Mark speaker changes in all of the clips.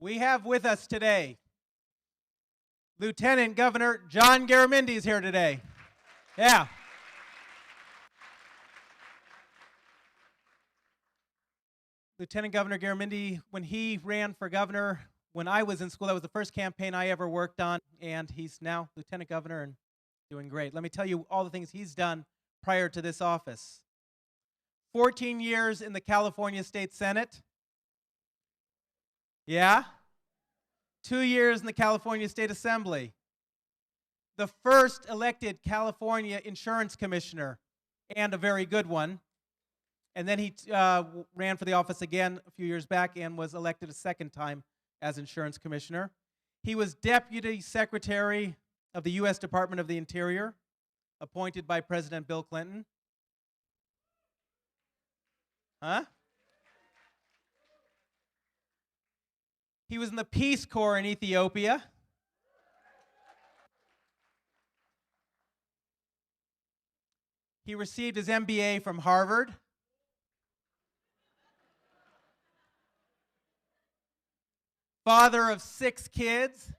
Speaker 1: We have with us today Lieutenant Governor John Garamendi is here today. Yeah. Lieutenant Governor Garamendi, when he ran for governor, when I was in school, that was the first campaign I ever worked on, and he's now Lieutenant Governor and doing great. Let me tell you all the things he's done prior to this office. 14 years in the California State Senate. Yeah. 2 years in the California State Assembly. The first elected California insurance commissioner, and a very good one. And then he ran for the office again a few years back and was elected a second time as insurance commissioner. He was Deputy Secretary of the U.S. Department of the Interior, appointed by President Bill Clinton. Huh? He was in the Peace Corps in Ethiopia. He received his MBA from Harvard. Father of 6 kids,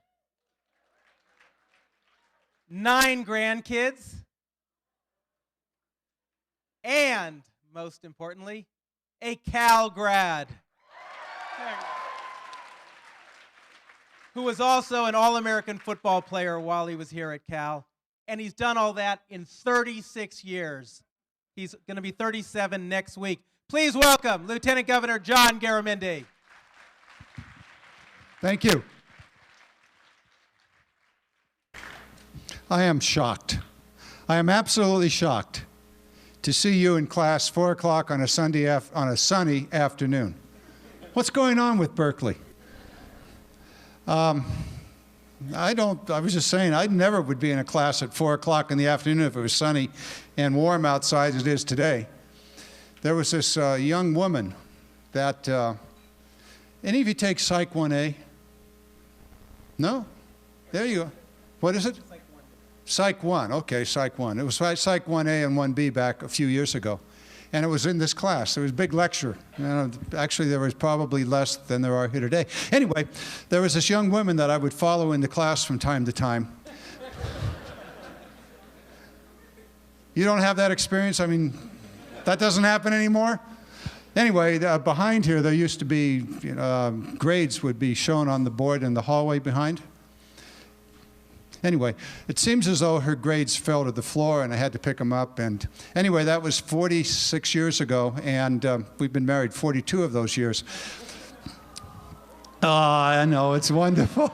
Speaker 1: 9 grandkids, and, most importantly, a Cal grad, who was also an All-American football player while he was here at Cal. And he's done all that in 36 years. He's going to be 37 next week. Please welcome Lieutenant Governor John Garamendi.
Speaker 2: Thank you. I am shocked. I am absolutely shocked to see you in class 4 o'clock on a sunny afternoon. What's going on with Berkeley? I was just saying, I never would be in a class at 4 o'clock in the afternoon if it was sunny and warm outside as it is today. There was this young woman that, any of you take Psych 1A? No? There you go. What is it? Psych 1. Okay, Psych 1. It was Psych 1A and 1B back a few years ago. And it was in this class. There was a big lecture. Actually, there was probably less than there are here today. Anyway, there was this young woman that I would follow in the class from time to time. You don't have that experience? I mean, that doesn't happen anymore? Anyway, behind here, there used to be, grades would be shown on the board in the hallway behind. Anyway, it seems as though her grades fell to the floor and I had to pick them up. And anyway, that was 46 years ago, and we've been married 42 of those years. Oh, I know, it's wonderful.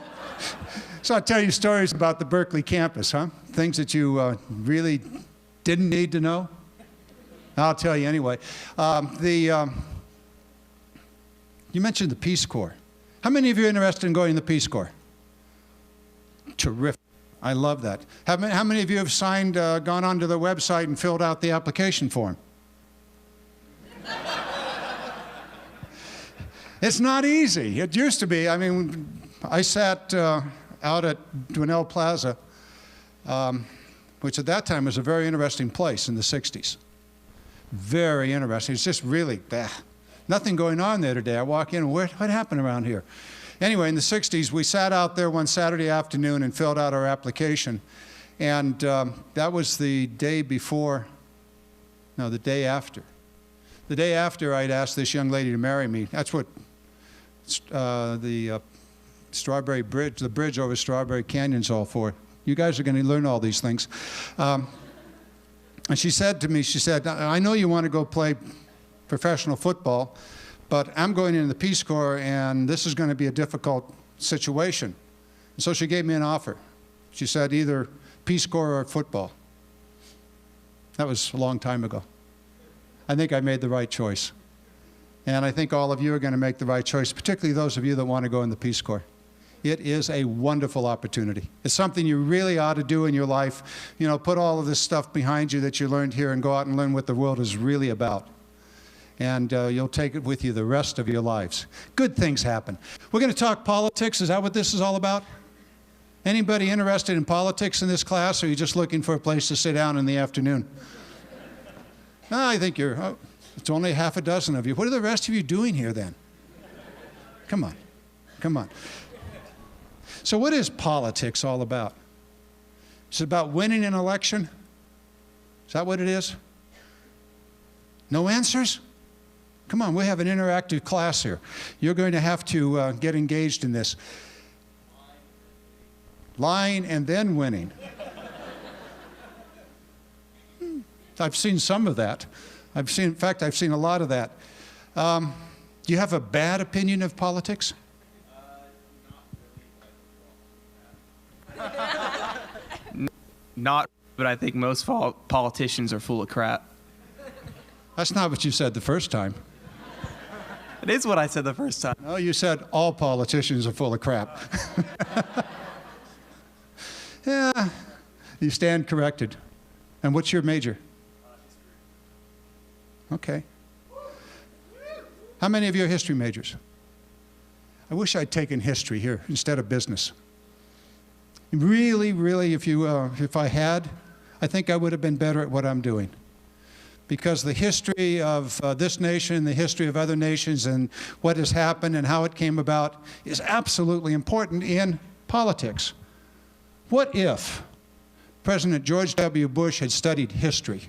Speaker 2: So I'll tell you stories about the Berkeley campus, huh? Things that you really didn't need to know. I'll tell you anyway. You mentioned the Peace Corps. How many of you are interested in going to the Peace Corps? Terrific. I love that. How many of you have signed, gone onto the website and filled out the application form? It's not easy. It used to be. I mean, I sat out at Dwinell Plaza, which at that time was a very interesting place in the 60s. Very interesting. It's just really nothing going on there today. I walk in, and what happened around here? Anyway, in the 60s, we sat out there one Saturday afternoon and filled out our application. And that was the day before, no, the day after. The day after, I'd asked this young lady to marry me. That's what the Strawberry Bridge, the bridge over Strawberry Canyon's all for. You guys are going to learn all these things. And she said to me, she said, I know you want to go play professional football, but I'm going into the Peace Corps, and this is going to be a difficult situation. And so she gave me an offer. She said either Peace Corps or football. That was a long time ago. I think I made the right choice. And I think all of you are going to make the right choice, particularly those of you that want to go in the Peace Corps. It is a wonderful opportunity. It's something you really ought to do in your life. You know, put all of this stuff behind you that you learned here and go out and learn what the world is really about. And you'll take it with you the rest of your lives. Good things happen. We're going to talk politics. Is that what this is all about? Anybody interested in politics in this class, or are you just looking for a place to sit down in the afternoon? I think it's only half a dozen of you. What are the rest of you doing here then? Come on. Come on. So what is politics all about? Is it about winning an election? Is that what it is? No answers? Come on, we have an interactive class here. You're going to have to get engaged in this. Lying and then winning. I've seen some of that. In fact, I've seen a lot of that. Do you have a bad opinion of politics?
Speaker 3: Not, but I think most politicians are full of crap.
Speaker 2: That's not what you said the first time.
Speaker 3: It is what I said the first time.
Speaker 2: No, you said all politicians are full of crap. Yeah, you stand corrected. And what's your major? Okay. How many of you are history majors? I wish I'd taken history here instead of business. Really, really, if I had, I think I would have been better at what I'm doing. Because the history of this nation, the history of other nations, and what has happened and how it came about is absolutely important in politics. What if President George W. Bush had studied history?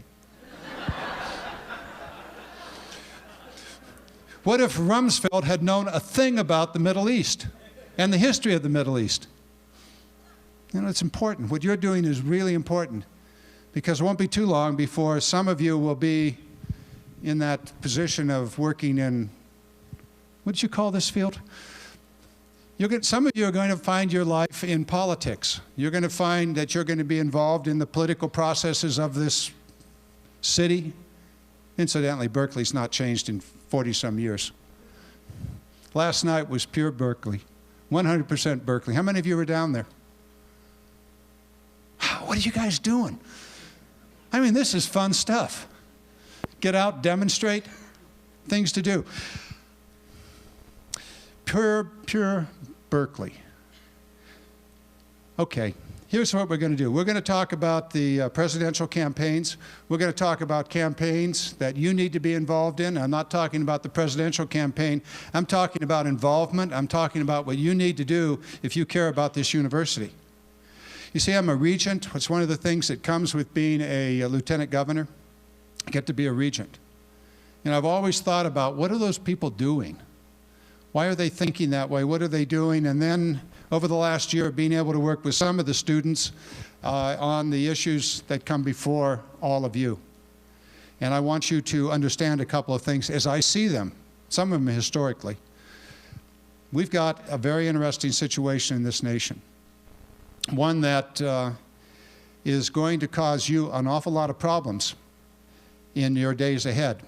Speaker 2: What if Rumsfeld had known a thing about the Middle East and the history of the Middle East? You know, it's important. What you're doing is really important, because it won't be too long before some of you will be in that position of working in, what did you call this field? Some of you are going to find your life in politics. You're going to find that you're going to be involved in the political processes of this city. Incidentally, Berkeley's not changed in 40-some years. Last night was pure Berkeley, 100% Berkeley. How many of you were down there? What are you guys doing? I mean, this is fun stuff. Get out, demonstrate, things to do. Pure Berkeley. Okay, here's what we're going to do. We're going to talk about the presidential campaigns. We're going to talk about campaigns that you need to be involved in. I'm not talking about the presidential campaign. I'm talking about involvement. I'm talking about what you need to do if you care about this university. You see, I'm a regent. It's one of the things that comes with being a lieutenant governor. I get to be a regent. And I've always thought about, what are those people doing? Why are they thinking that way? What are they doing? And then over the last year, being able to work with some of the students on the issues that come before all of you. And I want you to understand a couple of things as I see them, some of them historically. We've got a very interesting situation in this nation. One that is going to cause you an awful lot of problems in your days ahead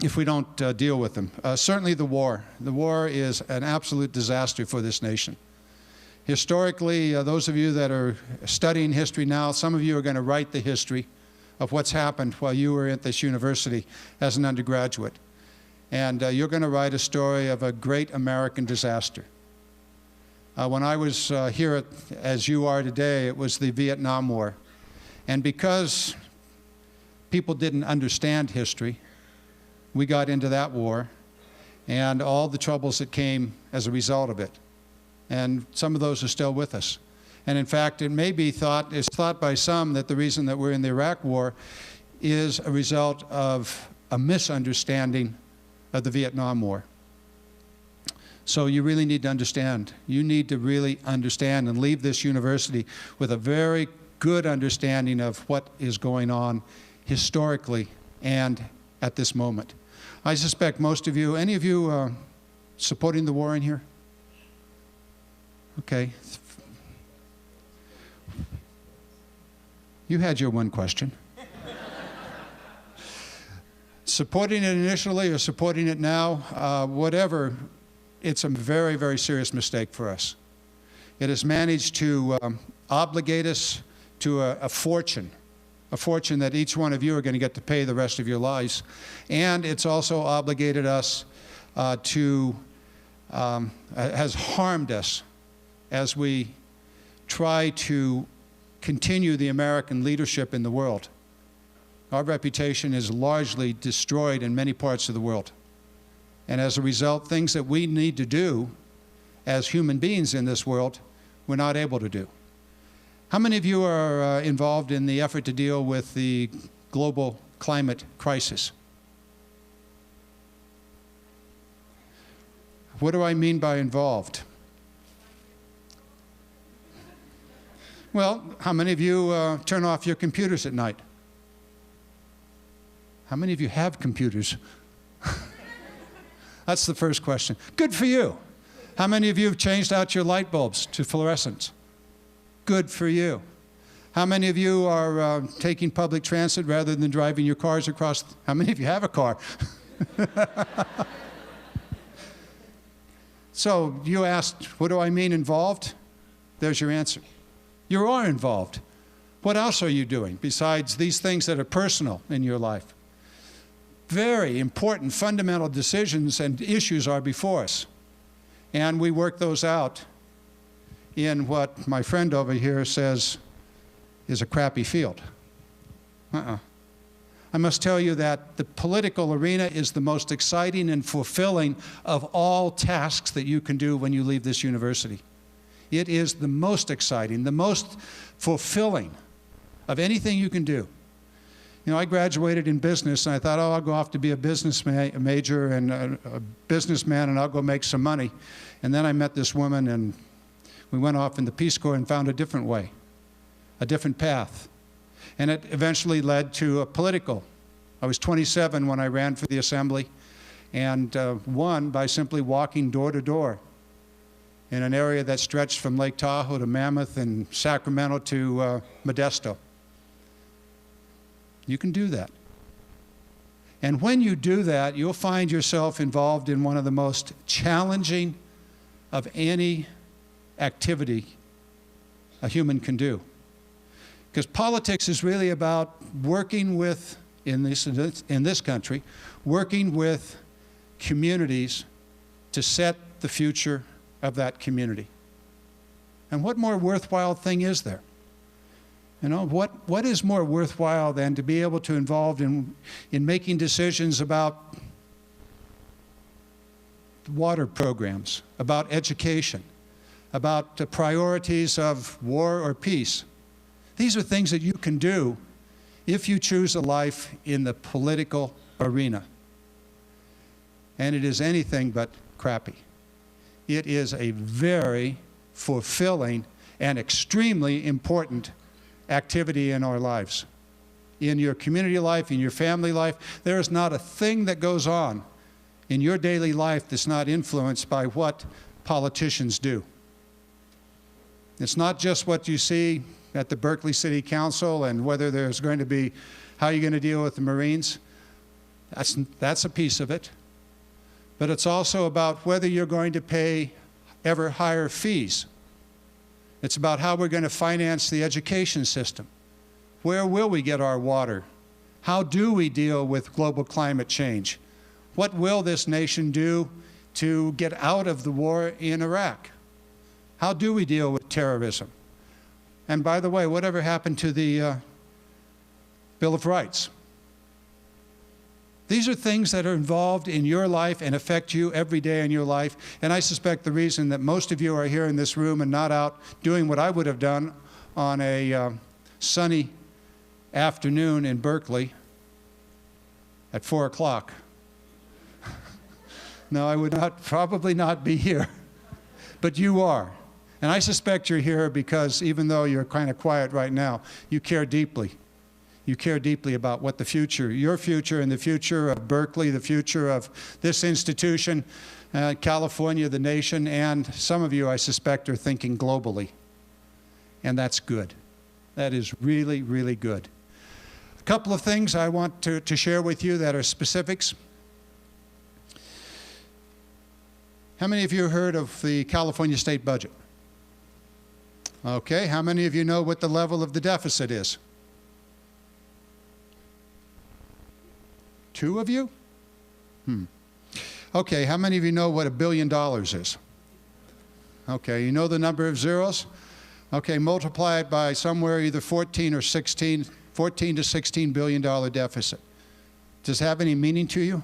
Speaker 2: if we don't deal with them. Certainly the war. The war is an absolute disaster for this nation. Historically, those of you that are studying history now, some of you are going to write the history of what's happened while you were at this university as an undergraduate. And you're going to write a story of a great American disaster. When I was here, as you are today, it was the Vietnam War. And because people didn't understand history, we got into that war and all the troubles that came as a result of it. And some of those are still with us. And in fact, it's thought by some that the reason that we're in the Iraq War is a result of a misunderstanding of the Vietnam War. So you really need to understand. You need to really understand and leave this university with a very good understanding of what is going on historically and at this moment. I suspect most of you, any of you supporting the war in here? Okay. You had your one question. Supporting it initially or supporting it now, whatever, it's a very, very serious mistake for us. It has managed to obligate us to a fortune that each one of you are going to get to pay the rest of your lives. And it's also obligated us has harmed us as we try to continue the American leadership in the world. Our reputation is largely destroyed in many parts of the world. And as a result, things that we need to do as human beings in this world, we're not able to do. How many of you are involved in the effort to deal with the global climate crisis? What do I mean by involved? Well, how many of you turn off your computers at night? How many of you have computers? That's the first question. Good for you. How many of you have changed out your light bulbs to fluorescents? Good for you. How many of you are taking public transit rather than driving your cars across? How many of you have a car? So you asked, what do I mean involved? There's your answer. You are involved. What else are you doing besides these things that are personal in your life? Very important fundamental decisions and issues are before us. And we work those out in what my friend over here says is a crappy field. I must tell you that the political arena is the most exciting and fulfilling of all tasks that you can do when you leave this university. It is the most exciting, the most fulfilling of anything you can do. You know, I graduated in business, and I thought, oh, I'll go off to be a business major and a businessman, and I'll go make some money. And then I met this woman, and we went off in the Peace Corps and found a different way, a different path. And it eventually led to a political. I was 27 when I ran for the assembly, and won by simply walking door to door in an area that stretched from Lake Tahoe to Mammoth and Sacramento to Modesto. You can do that. And when you do that, you'll find yourself involved in one of the most challenging of any activity a human can do. Because politics is really about working with, in this country, working with communities to set the future of that community. And what more worthwhile thing is there? You know, what is more worthwhile than to be able to involve in making decisions about water programs, about education, about the priorities of war or peace? These are things that you can do if you choose a life in the political arena. And it is anything but crappy. It is a very fulfilling and extremely important activity in our lives. In your community life, in your family life, there is not a thing that goes on in your daily life that's not influenced by what politicians do. It's not just what you see at the Berkeley City Council and whether there's going to be, how you're going to deal with the Marines. That's a piece of it. But it's also about whether you're going to pay ever higher fees. It's about how we're going to finance the education system. Where will we get our water? How do we deal with global climate change? What will this nation do to get out of the war in Iraq? How do we deal with terrorism? And by the way, whatever happened to the Bill of Rights? These are things that are involved in your life and affect you every day in your life. And I suspect the reason that most of you are here in this room and not out doing what I would have done on a sunny afternoon in Berkeley at 4 o'clock. No, I would probably not be here. But you are. And I suspect you're here because even though you're kind of quiet right now, you care deeply. You care deeply about what the future, your future and the future of Berkeley, the future of this institution, California, the nation, and some of you, I suspect, are thinking globally. And that's good. That is really, really good. A couple of things I want to share with you that are specifics. How many of you heard of the California state budget? Okay, how many of you know what the level of the deficit is? 2 of you? Okay, how many of you know what $1 billion is? Okay, you know the number of zeros? Okay, multiply it by somewhere either 14 to $16 billion deficit. Does it have any meaning to you?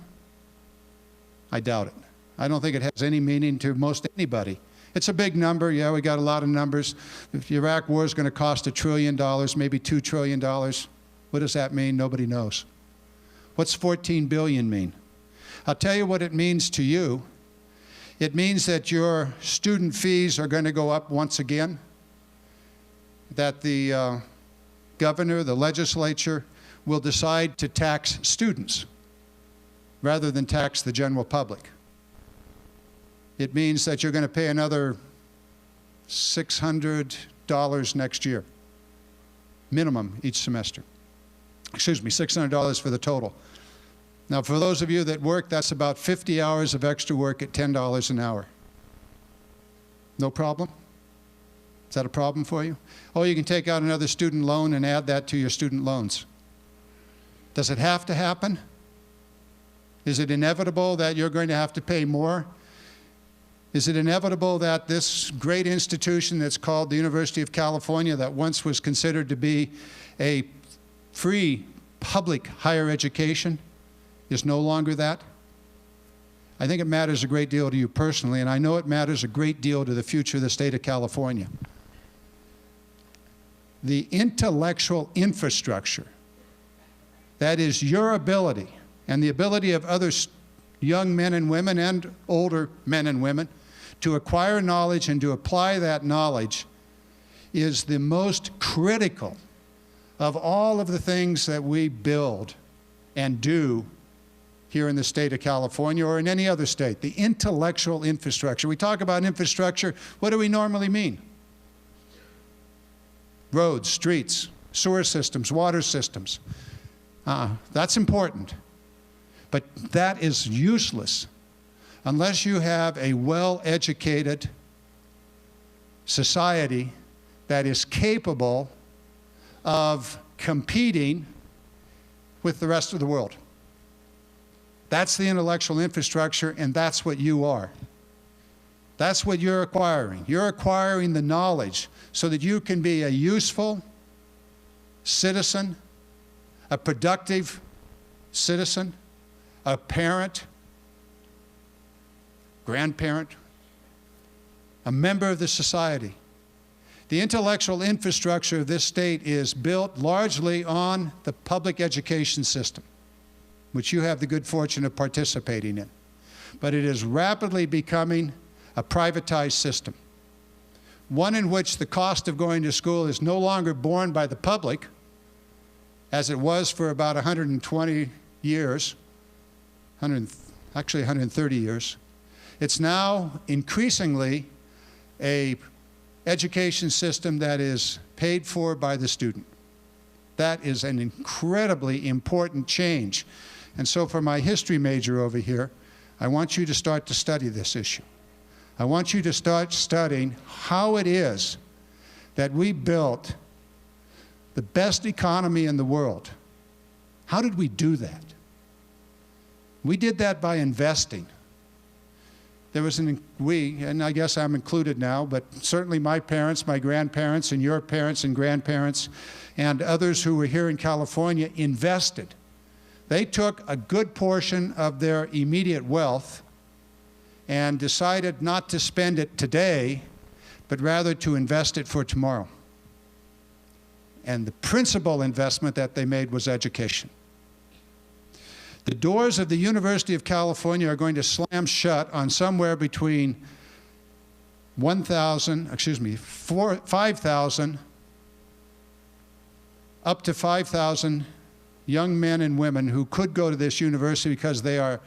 Speaker 2: I doubt it. I don't think it has any meaning to most anybody It's a big number. Yeah, we got a lot of numbers. If the Iraq war is going to cost $1 trillion, maybe $2 trillion, what does that mean? Nobody knows. What's 14 billion mean? I'll tell you what it means to you. It means that your student fees are going to go up once again, that the governor, the legislature, will decide to tax students rather than tax the general public. It means that you're going to pay another $600 next year, minimum each semester. Excuse me, $600 for the total. Now, for those of you that work, that's about 50 hours of extra work at $10 an hour. No problem? Is that a problem for you? Oh, you can take out another student loan and add that to your student loans. Does it have to happen? Is it inevitable that you're going to have to pay more? Is it inevitable that this great institution that's called the University of California, that once was considered to be a free public higher education, is no longer that? I think it matters a great deal to you personally, and I know it matters a great deal to the future of the state of California. The intellectual infrastructure, that is your ability and the ability of other young men and women and older men and women to acquire knowledge and to apply that knowledge, is the most critical of all of the things that we build and do here in the state of California or in any other state. The intellectual infrastructure. We talk about infrastructure, what do we normally mean? Roads, streets, sewer systems, water systems. That's important. But that is useless unless you have a well-educated society that is capable of competing with the rest of the world. That's the intellectual infrastructure, and that's what you are. That's what you're acquiring. You're acquiring the knowledge so that you can be a useful citizen, a productive citizen, a parent, grandparent, a member of the society. The intellectual infrastructure of this state is built largely on the public education system, which you have the good fortune of participating in. But it is rapidly becoming a privatized system, one in which the cost of going to school is no longer borne by the public, as it was for about 120 years, actually 130 years. It's now increasingly an education system that is paid for by the student. That is an incredibly important change. And so for my history major over here, I want you to start to study this issue. I want you to start studying how it is that we built the best economy in the world. How did we do that? We did that by investing. There was we, and I guess I'm included now, but certainly my parents, my grandparents, and your parents and grandparents, and others who were here in California invested. They took a good portion of their immediate wealth and decided not to spend it today, but rather to invest it for tomorrow. And the principal investment that they made was education. The doors of the University of California are going to slam shut on somewhere between 5,000, up to 5,000 young men and women who could go to this university because they are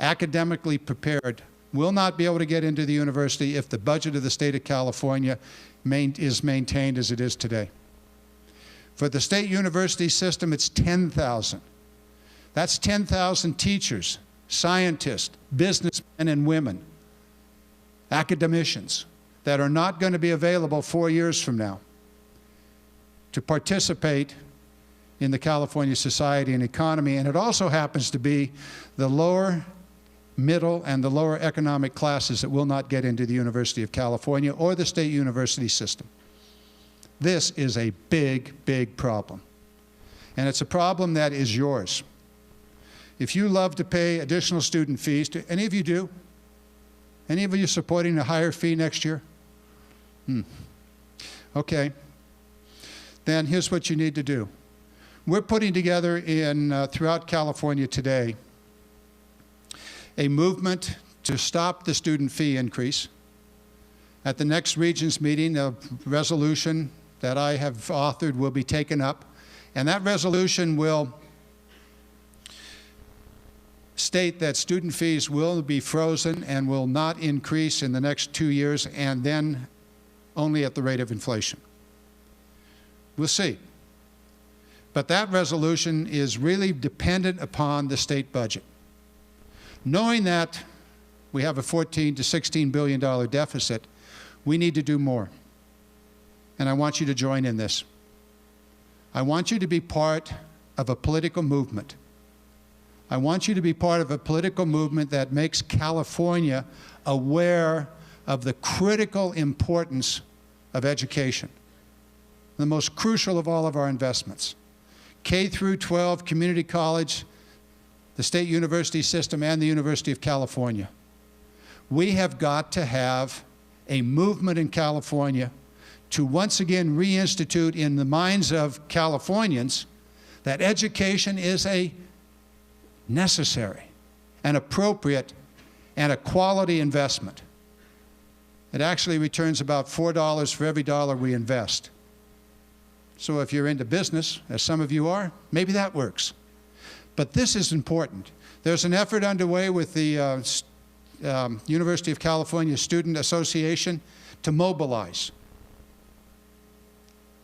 Speaker 2: academically prepared, will not be able to get into the university if the budget of the state of California is maintained as it is today. For the state university system, it's 10,000. That's 10,000 teachers, scientists, businessmen and women, academicians that are not going to be available 4 years from now to participate in the California society and economy. And it also happens to be the lower, middle, and the lower economic classes that will not get into the University of California or the state university system. This is a big, big problem. And it's a problem that is yours. If you love to pay additional student fees, do any of you do? Any of you supporting a higher fee next year? Okay. Then here's what you need to do. We're putting together throughout California today a movement to stop the student fee increase. At the next Regents meeting, a resolution that I have authored will be taken up, and that resolution will state that student fees will be frozen and will not increase in the next 2 years, and then only at the rate of inflation. We'll see. But that resolution is really dependent upon the state budget. Knowing that we have a $14 to $16 billion deficit, we need to do more. And I want you to join in this. I want you to be part of a political movement. I want you to be part of a political movement that makes California aware of the critical importance of education, the most crucial of all of our investments. K through 12, community college, the state university system, and the University of California. We have got to have a movement in California to once again reinstitute in the minds of Californians that education is a necessary and appropriate and a quality investment. It actually returns about $4 for every dollar we invest. So if you're into business, as some of you are, maybe that works. But this is important. There's an effort underway with the University of California Student Association to mobilize.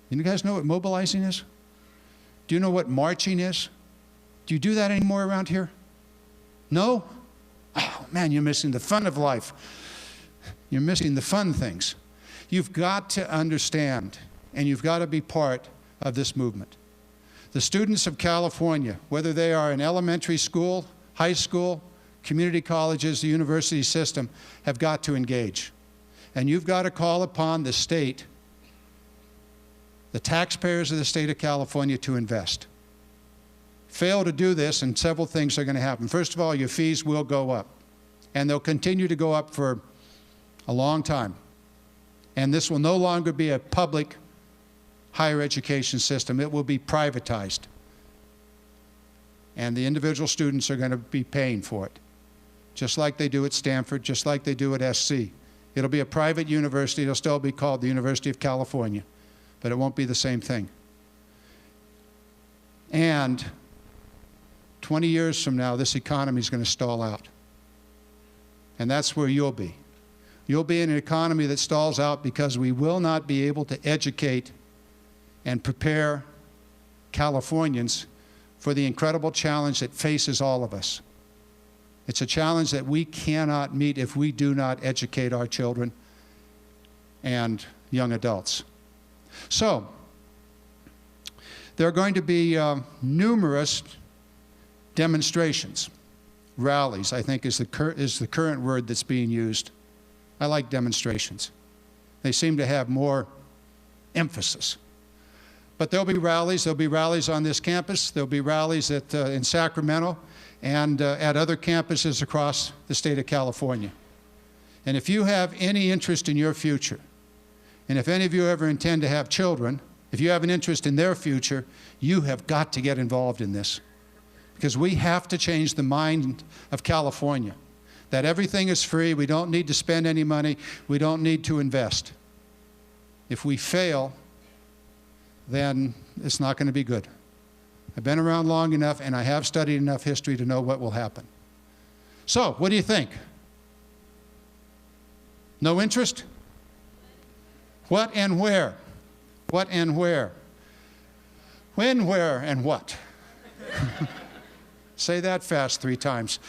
Speaker 2: You guys know what mobilizing is? Do you know what marching is? Do you do that anymore around here? No? Oh, man, you're missing the fun of life. You're missing the fun things. You've got to understand, and you've got to be part of this movement. The students of California, whether they are in elementary school, high school, community colleges, the university system, have got to engage. And you've got to call upon the state, the taxpayers of the state of California, to invest. Fail to do this, and several things are going to happen. First of all, your fees will go up, and they'll continue to go up for a long time. And this will no longer be a public higher education system. It will be privatized. And the individual students are going to be paying for it, just like they do at Stanford, just like they do at SC. It'll be a private university. It'll still be called the University of California, but it won't be the same thing. And 20 years from now, this economy is going to stall out. And that's where you'll be. You'll be in an economy that stalls out because we will not be able to educate and prepare Californians for the incredible challenge that faces all of us. It's a challenge that we cannot meet if we do not educate our children and young adults. So, there are going to be numerous demonstrations. Rallies, I think, is the current word that's being used. I like demonstrations. They seem to have more emphasis. But there'll be rallies. There'll be rallies on this campus. There'll be rallies in Sacramento and at other campuses across the state of California. And if you have any interest in your future, and if any of you ever intend to have children, if you have an interest in their future, you have got to get involved in this. Because we have to change the mind of California, that everything is free, we don't need to spend any money, we don't need to invest. If we fail, then it's not going to be good. I've been around long enough, and I have studied enough history to know what will happen. So, what do you think? No interest? What and where? What and where? When, where, and what? Say that fast 3 times.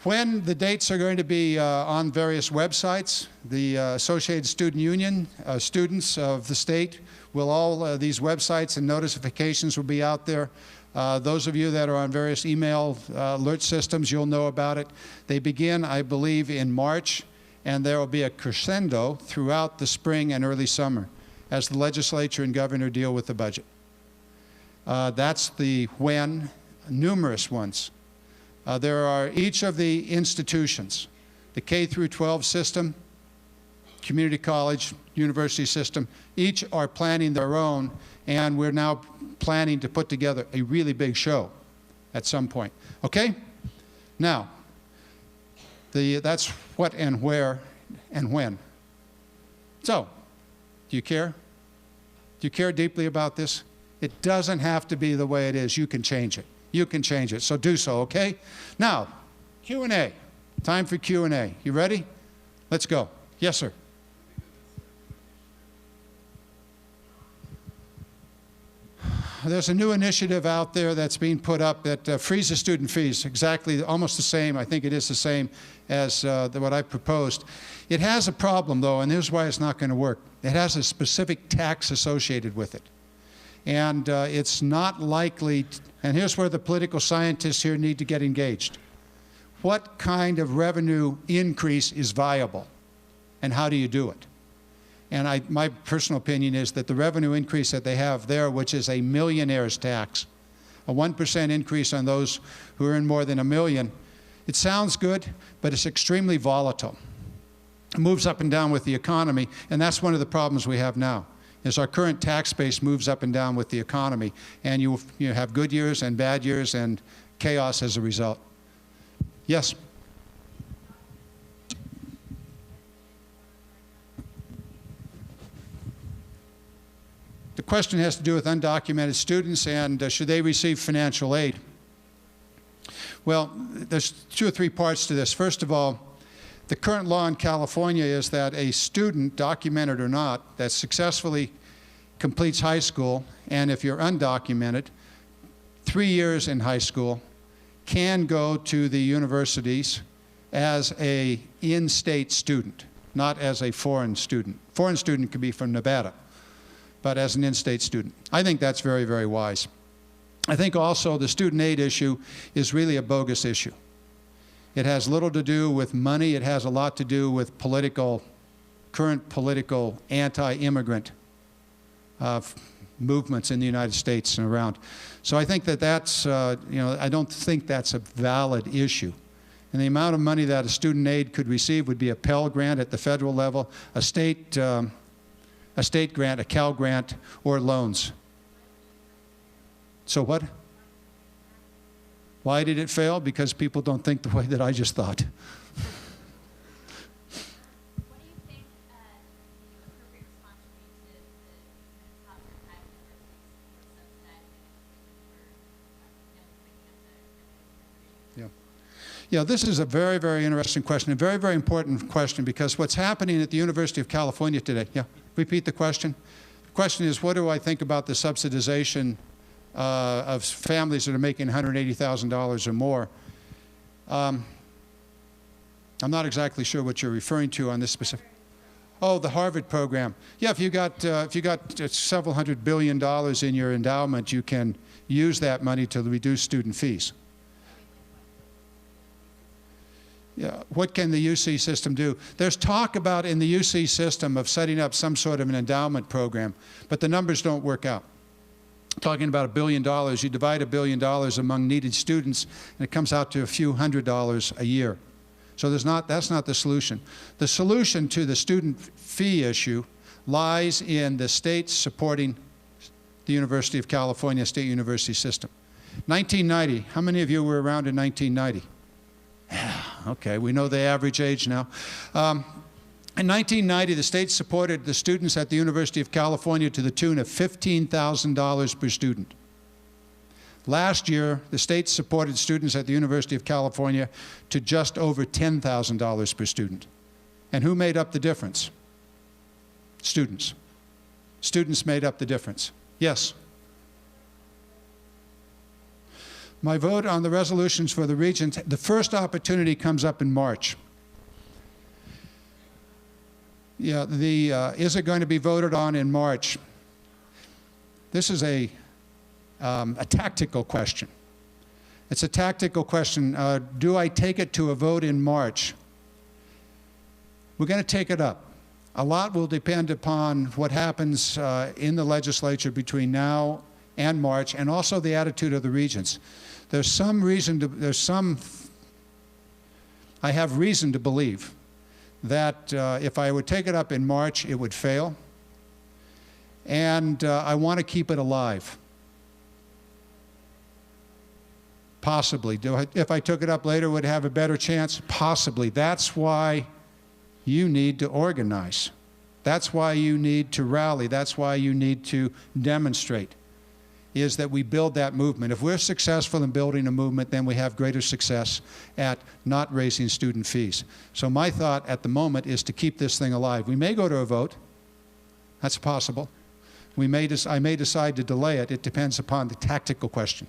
Speaker 2: When the dates are going to be on various websites, the Associated Student Union, students of the state, will all these websites and notifications will be out there. Those of you that are on various email alert systems, you'll know about it. They begin, I believe, in March, and there will be a crescendo throughout the spring and early summer as the legislature and governor deal with the budget. That's the when, numerous ones. There are each of the institutions, the K through 12 system, community college, university system, each are planning their own, and we're now planning to put together a really big show at some point. Okay? Now, that's what and where and when. So, do you care? Do you care deeply about this? It doesn't have to be the way it is. You can change it. You can change it. So do so, okay? Now, Q&A. Time for Q&A. You ready? Let's go. Yes, sir. There's a new initiative out there that's being put up that freezes student fees, exactly, almost the same. I think it is the same as what I proposed. It has a problem, though, and here's why it's not going to work. It has a specific tax associated with it. And it's not likely, and here's where the political scientists here need to get engaged. What kind of revenue increase is viable, and how do you do it? And my personal opinion is that the revenue increase that they have there, which is a millionaire's tax, a 1% increase on those who earn more than $1 million, it sounds good, but it's extremely volatile. It moves up and down with the economy, and that's one of the problems we have now, is our current tax base moves up and down with the economy, and you have good years and bad years and chaos as a result. Yes? The question has to do with undocumented students and should they receive financial aid. Well, there's 2 or 3 parts to this. First of all, the current law in California is that a student, documented or not, that successfully completes high school, and if you're undocumented, 3 years in high school, can go to the universities as a in-state student, not as a foreign student. Foreign student could be from Nevada, but as an in-state student. I think that's very, very wise. I think also the student aid issue is really a bogus issue. It has little to do with money. It has a lot to do with current political anti-immigrant movements in the United States and around. So I think that that's, I don't think that's a valid issue. And the amount of money that a student aid could receive would be a Pell Grant at the federal level, a state grant, a Cal Grant, or loans. So what? Why did it fail? Because people don't think the way that I just thought.
Speaker 4: What do you think the appropriate response would be to the top private universities for subsidizing
Speaker 2: Yeah, this is a very, very interesting question, a very, very important question, because what's happening at the University of California today, repeat the question. The question is, what do I think about the subsidization of families that are making $180,000 or more? I'm not exactly sure what you're referring to on this specific. Oh, the Harvard program. Yeah, if you got several $100 billion in your endowment, you can use that money to reduce student fees. Yeah, what can the UC system do? There's talk about in the UC system of setting up some sort of an endowment program, but the numbers don't work out. Talking about $1 billion, you divide $1 billion among needed students, and it comes out to a few $100s a year. So that's not the solution. The solution to the student fee issue lies in the states supporting the University of California State University system. 1990, how many of you were around in 1990? Okay, we know the average age now. In 1990, the state supported the students at the University of California to the tune of $15,000 per student. Last year, the state supported students at the University of California to just over $10,000 per student. And who made up the difference? Students. Students made up the difference. Yes? My vote on the resolutions for the regions, the first opportunity comes up in March. Yeah, is it going to be voted on in March? This is a tactical question. It's a tactical question. Do I take it to a vote in March? We're going to take it up. A lot will depend upon what happens in the legislature between now and March, and also the attitude of the regions. There's some reason to, I have reason to believe that if I would take it up in March, it would fail. And I want to keep it alive. Possibly. If I took it up later, would it have a better chance? Possibly. That's why you need to organize. That's why you need to rally. That's why you need to demonstrate, is that we build that movement. If we're successful in building a movement, then we have greater success at not raising student fees. So my thought at the moment is to keep this thing alive. We may go to a vote. That's possible. I may decide to delay it. It depends upon the tactical question.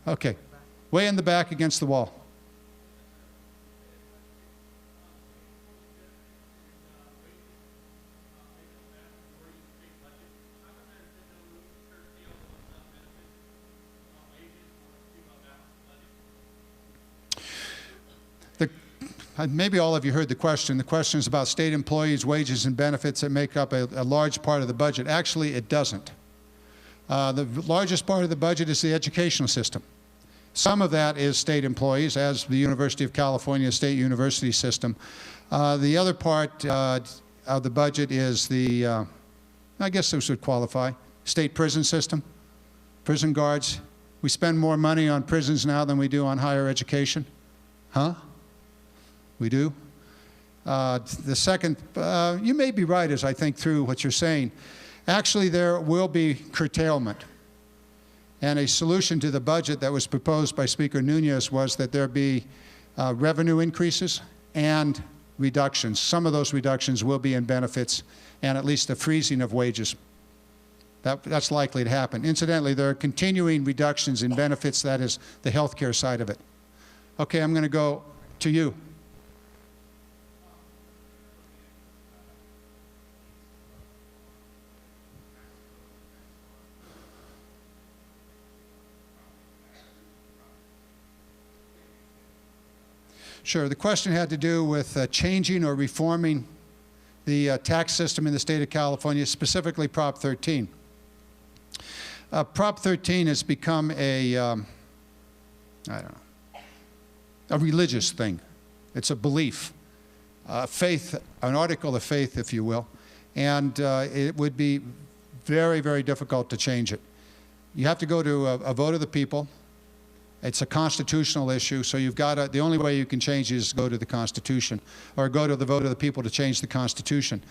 Speaker 2: Okay. Way in the back against the wall. Maybe all of you heard the question. The question is about state employees' wages and benefits that make up a large part of the budget. Actually, it doesn't. The largest part of the budget is the educational system. Some of that is state employees, as the University of California State University system. The other part of the budget is the, I guess this would qualify, state prison system, prison guards. We spend more money on prisons now than we do on higher education. Huh? We do. The second, you may be right as I think through what you're saying. Actually, there will be curtailment. And a solution to the budget that was proposed by Speaker Nunez was that there be revenue increases and reductions. Some of those reductions will be in benefits and at least a freezing of wages. That's likely to happen. Incidentally, there are continuing reductions in benefits. That is the healthcare side of it. Okay, I'm going to go to you. Sure. The question had to do with changing or reforming the tax system in the state of California, specifically Prop 13. Prop 13 has become a, I don't know, a religious thing. It's a belief, faith, an article of faith, if you will, and it would be very, very difficult to change it. You have to go to a vote of the people. It's a constitutional issue, so you've got to, the only way you can change it is go to the Constitution, or go to the vote of the people to change the Constitution.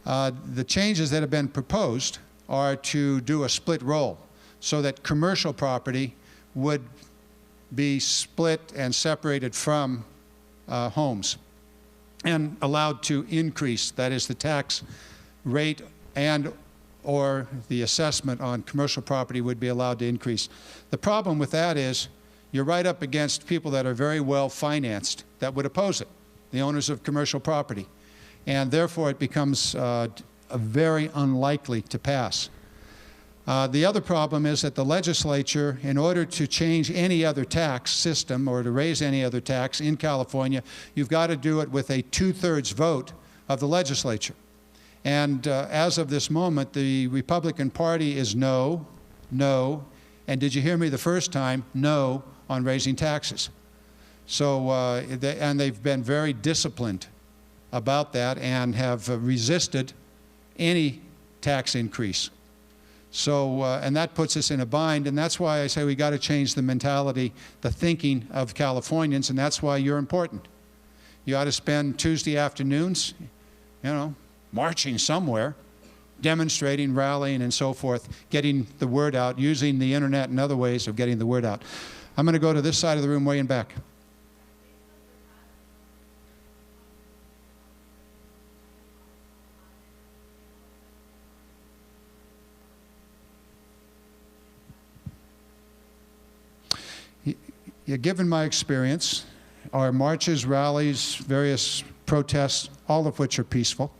Speaker 2: The changes that have been proposed are to do a split roll, so that commercial property would be split and separated from homes and allowed to increase, that is the tax rate and or the assessment on commercial property would be allowed to increase. The problem with that is you're right up against people that are very well financed that would oppose it, the owners of commercial property. And therefore it becomes very unlikely to pass. The other problem is that the legislature, in order to change any other tax system or to raise any other tax in California, you've got to do it with a 2/3 vote of the legislature. And as of this moment, the Republican Party is no, no, and did you hear me the first time? No on raising taxes. So, and they've been very disciplined about that and have resisted any tax increase. So, and that puts us in a bind, and that's why I say we got to change the mentality, the thinking of Californians, and that's why you're important. You ought to spend Tuesday afternoons, you know, marching somewhere, demonstrating, rallying, and so forth, getting the word out, using the internet and other ways of getting the word out. I'm going to go to this side of the room, way in back. Given my experience, our marches, rallies, various protests, all of which are peaceful,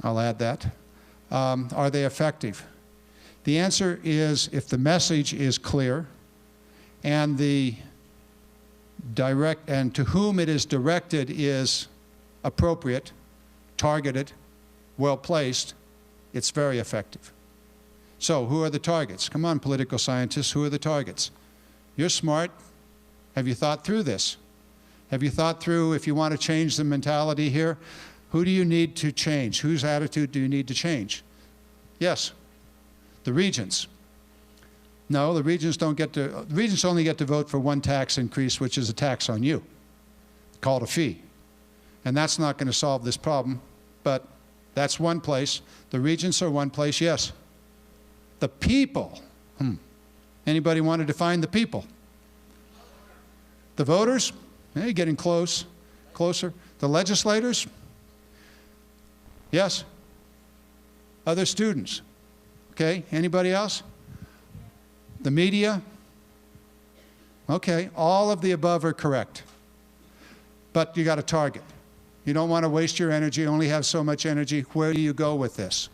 Speaker 2: I'll add that, are they effective? The answer is if the message is clear and the direct and to whom it is directed is appropriate, targeted, well placed, it's very effective. So who are the targets? Come on, political scientists, who are the targets? You're smart. Have you thought through this? Have you thought through, if you want to change the mentality here, who do you need to change? Whose attitude do you need to change? Yes, the regents. No, the regents don't get to, the regents only get to vote for one tax increase, which is a tax on you, called a fee. And that's not going to solve this problem, but that's one place. The regents are one place, yes. The people. Anybody want to define the people? The voters? Yeah, you're getting closer. The legislators? Yes. Other students? Okay, anybody else? The media? Okay, all of the above are correct. But you got a target. You don't want to waste your energy, only have so much energy. Where do you go with this?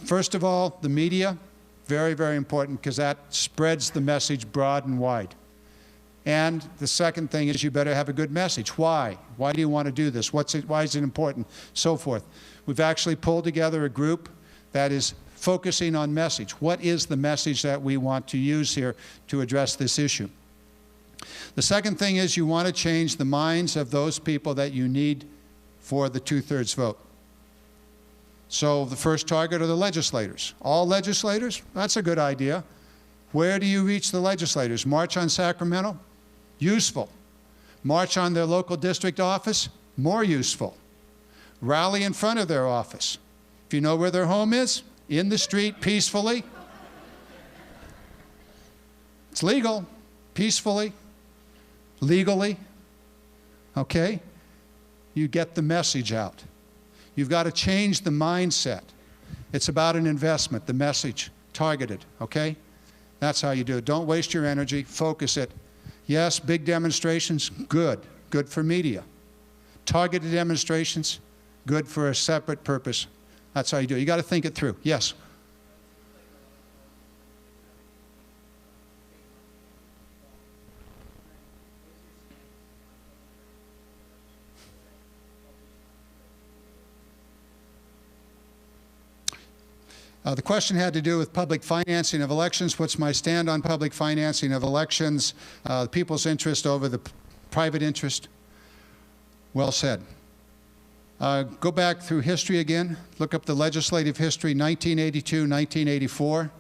Speaker 2: First of all, the media, very, very important, because that spreads the message broad and wide. And the second thing is you better have a good message. Why? Why do you want to do this? Why is it important? So forth. We've actually pulled together a group that is focusing on message. What is the message that we want to use here to address this issue? The second thing is you want to change the minds of those people that you need for the 2/3 vote. So the first target are the legislators. All legislators? That's a good idea. Where do you reach the legislators? March on Sacramento? Useful. March on their local district office? More useful. Rally in front of their office. If you know where their home is, in the street, peacefully. It's legal, peacefully, legally. Okay? You get the message out. You've got to change the mindset. It's about an investment, the message, targeted, okay? That's how you do it. Don't waste your energy, focus it. Yes, big demonstrations, good. Good for media. Targeted demonstrations, good for a separate purpose. That's how you do it. You got to think it through. Yes? The question had to do with public financing of elections. What's my stand on public financing of elections? The people's interest over the private interest? Well said. Go back through history again. Look up the legislative history, 1982, 1984.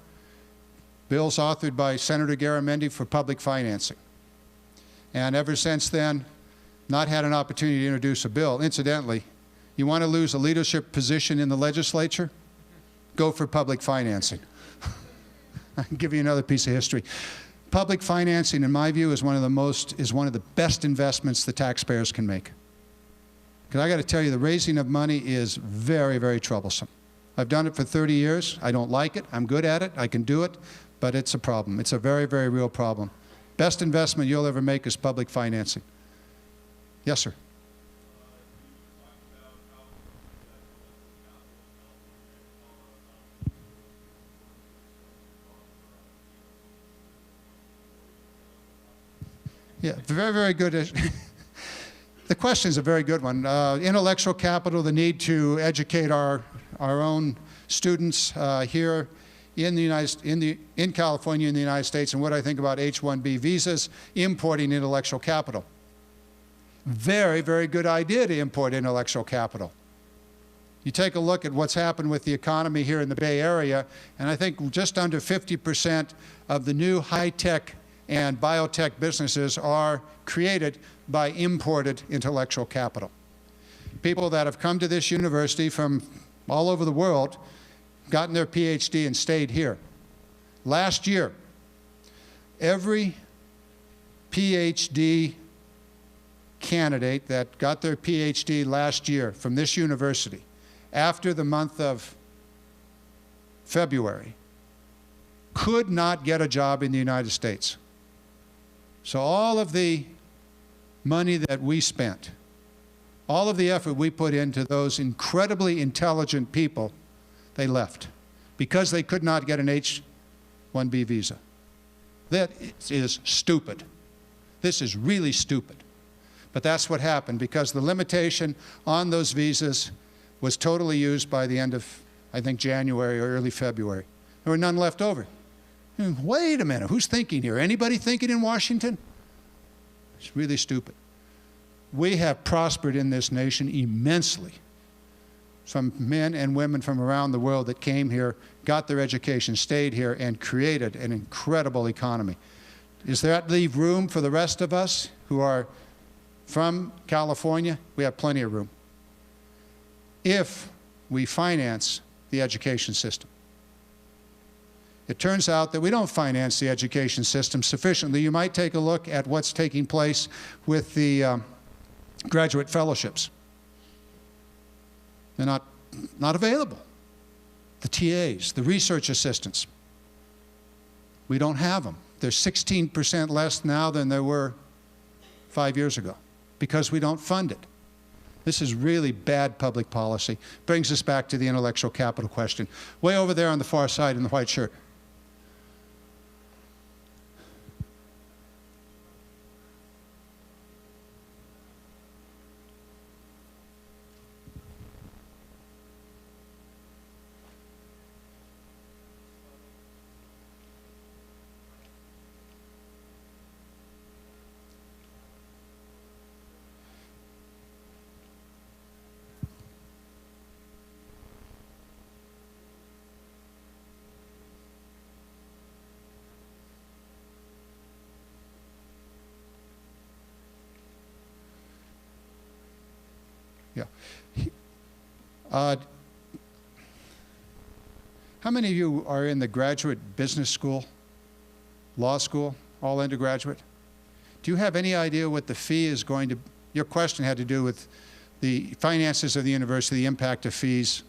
Speaker 2: Bills authored by Senator Garamendi for public financing. And ever since then, not had an opportunity to introduce a bill. Incidentally, you want to lose a leadership position in the legislature? Go for public financing. I can give you another piece of history. Public financing, in my view, is one of the best investments the taxpayers can make. Because I got to tell you, the raising of money is very, very troublesome. I've done it for 30 years. I don't like it. I'm good at it. I can do it. But it's a problem. It's a very, very real problem. Best investment you'll ever make is public financing. Yes, sir. Yeah, very, very good. The question is a very good one. Intellectual capital, the need to educate our own students here in California, in the United States, and what I think about H-1B visas, importing intellectual capital. Very, very good idea to import intellectual capital. You take a look at what's happened with the economy here in the Bay Area, and I think just under 50% of the new high-tech and biotech businesses are created by imported intellectual capital. People that have come to this university from all over the world, gotten their PhD and stayed here. Last year, every PhD candidate that got their PhD last year from this university, after the month of February, could not get a job in the United States. So all of the money that we spent, all of the effort we put into those incredibly intelligent people, they left because they could not get an H-1B visa. That is stupid. This is really stupid. But that's what happened because the limitation on those visas was totally used by the end of, I think, January or early February. There were none left over. Wait a minute, who's thinking here? Anybody thinking in Washington? It's really stupid. we have prospered in this nation immensely from men and women from around the world that came here, got their education, stayed here, and created an incredible economy. Does that leave room for the rest of us who are from California? We have plenty of room, if we finance the education system. It turns out that we don't finance the education system sufficiently. You might take a look at what's taking place with the graduate fellowships. They're not available. The TAs, the research assistants, we don't have them. They're 16% less now than there were 5 years ago because we don't fund it. This is really bad public policy. Brings us back to the intellectual capital question. Way over there on the far side in the white shirt. Yeah. How many of you are in the graduate business school, law school, all undergraduate? Do you have any idea what the fee is going to? Your question had to do with the finances of the university, the impact of fees,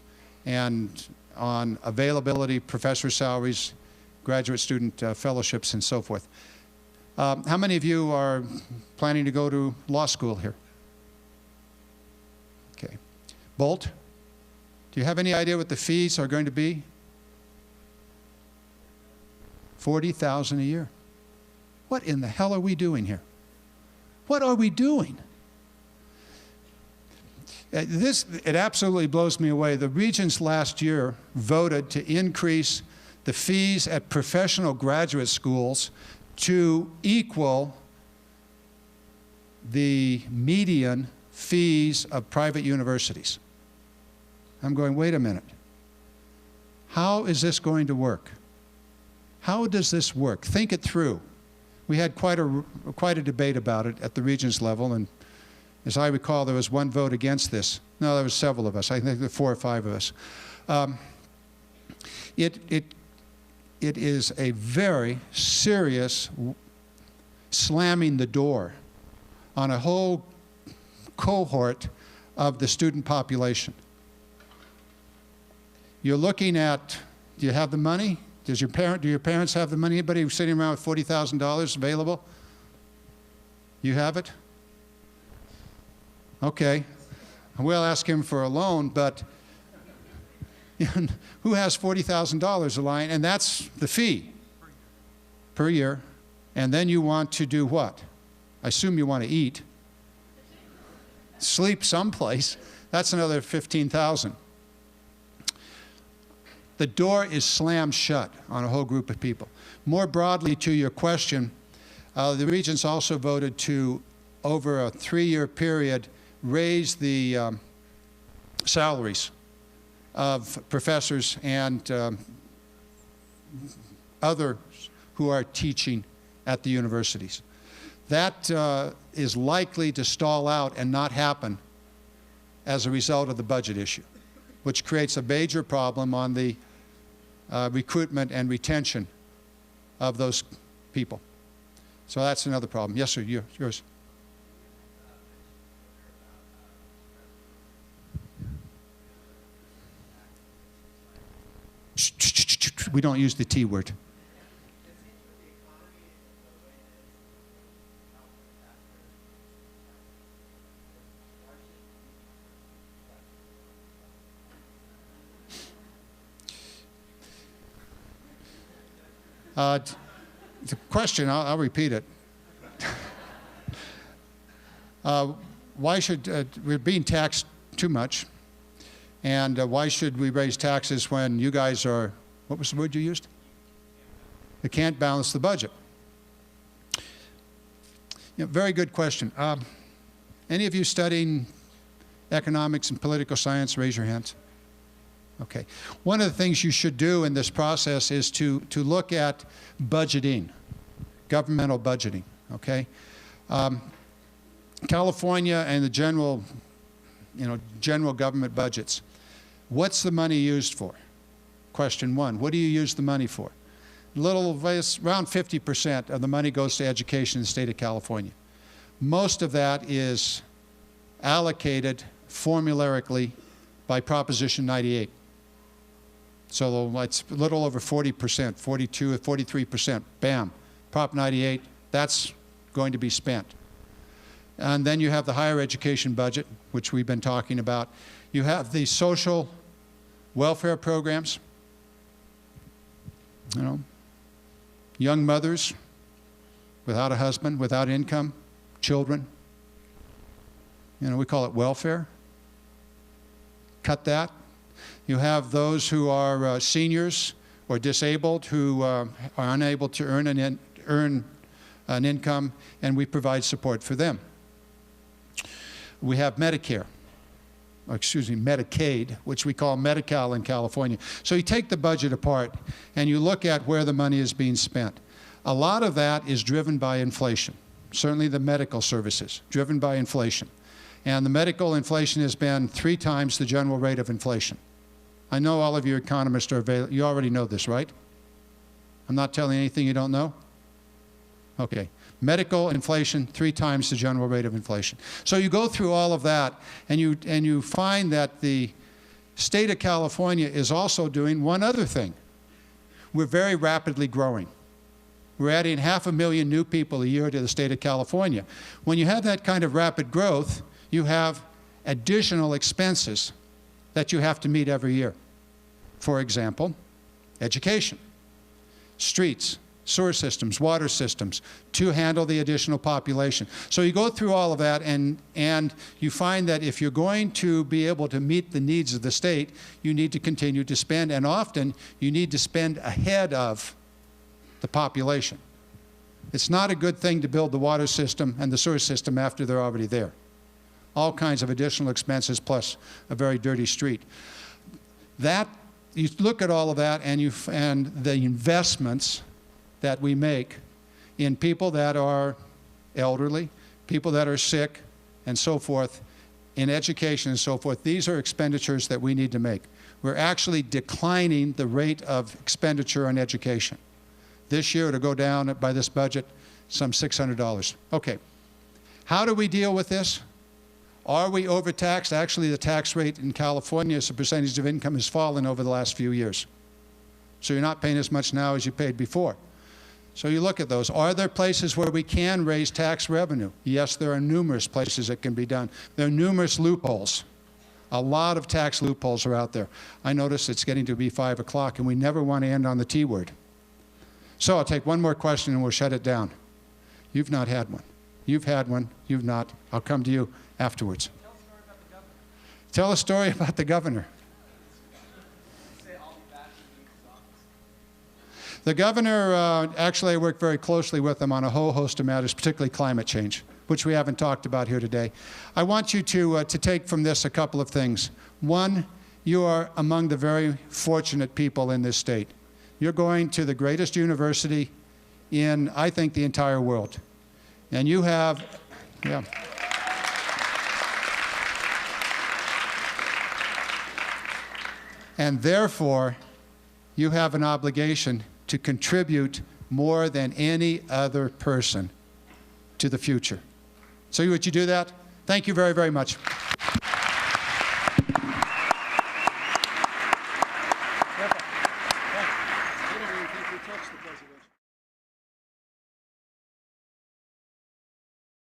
Speaker 2: and on availability, professor salaries, graduate student fellowships, and so forth. How many of you are planning to go to law school here? Okay. Bolt, do you have any idea what the fees are going to be? $40,000 a year. What in the hell are we doing here? What are we doing? It absolutely blows me away. The regents last year voted to increase the fees at professional graduate schools to equal the median fees of private universities. I'm going, wait a minute. How is this going to work? How does this work? Think it through. We had quite a debate about it at the Regents level, and as I recall, there was one vote against this. No, there was several of us. I think there were 4 or 5 of us. It is a very serious slamming the door on a whole cohort of the student population. You're looking at, do you have the money? Do your parents have the money? Anybody sitting around with $40,000 available? You have it? Okay. We'll ask him for a loan, but who has $40,000 a line? And that's the fee per year. And then you want to do what? I assume you want to eat. Sleep someplace. That's another $15,000. The door is slammed shut on a whole group of people. More broadly to your question, the regents also voted to, over a 3-year period, raise the salaries of professors and others who are teaching at the universities. That is likely to stall out and not happen as a result of the budget issue, which creates a major problem on the recruitment and retention of those people. So that's another problem. Yes, sir, yours. We don't use the T word. The question, I'll repeat it. Why should, we're being taxed too much, and why should we raise taxes when you guys are, what was the word you used? They can't balance the budget. Very good question. And Any of you studying economics and political science, raise your hands. Okay. One of the things you should do in this process is to look at budgeting, governmental budgeting, okay? California and the general government budgets. What's the money used for? Question one, what do you use the money for? Around 50% of the money goes to education in the state of California. Most of that is allocated formularically by Proposition 98. So it's a little over 40%, 42 or 43%, bam, Prop 98, that's going to be spent. And then you have the higher education budget, which we've been talking about. You have the social welfare programs, young mothers without a husband, without income, children. We call it welfare. Cut that. You have those who are seniors or disabled who are unable to earn an income, and we provide support for them. We have Medicaid, which we call Medi-Cal in California. So you take the budget apart and you look at where the money is being spent. A lot of that is driven by inflation. Certainly the medical services, driven by inflation. And the medical inflation has been 3 times the general rate of inflation. I know all of you economists you already know this, right? I'm not telling you anything you don't know? Okay. Medical inflation, 3 times the general rate of inflation. So you go through all of that, and you find that the state of California is also doing one other thing. We're very rapidly growing. We're adding 500,000 new people a year to the state of California. When you have that kind of rapid growth, you have additional expenses that you have to meet every year. For example, education, streets, sewer systems, water systems, to handle the additional population. So you go through all of that, and you find that if you're going to be able to meet the needs of the state, you need to continue to spend, and often you need to spend ahead of the population. It's not a good thing to build the water system and the sewer system after they're already there. All kinds of additional expenses plus a very dirty street. You look at all of that, and the investments that we make in people that are elderly, people that are sick, and so forth, in education and so forth. These are expenditures that we need to make. We're actually declining the rate of expenditure on education. This year, it'll go down by this budget some $600. Okay. How do we deal with this? Are we overtaxed? Actually, the tax rate in California as a percentage of income has fallen over the last few years. So you're not paying as much now as you paid before. So you look at those. Are there places where we can raise tax revenue? Yes, there are numerous places that can be done. There are numerous loopholes. A lot of tax loopholes are out there. I notice it's getting to be 5 o'clock, and we never want to end on the T word. So I'll take one more question and we'll shut it down. You've not had one. You've had one. You've not. I'll come to you afterwards. Tell a story about the governor. The governor, actually I work very closely with him on a whole host of matters, particularly climate change, which we haven't talked about here today. I want you to take from this a couple of things. One, you are among the very fortunate people in this state. You're going to the greatest university in, I think, the entire world. And you have, yeah. And therefore, you have an obligation to contribute more than any other person to the future. So would you do that? Thank you very, very much.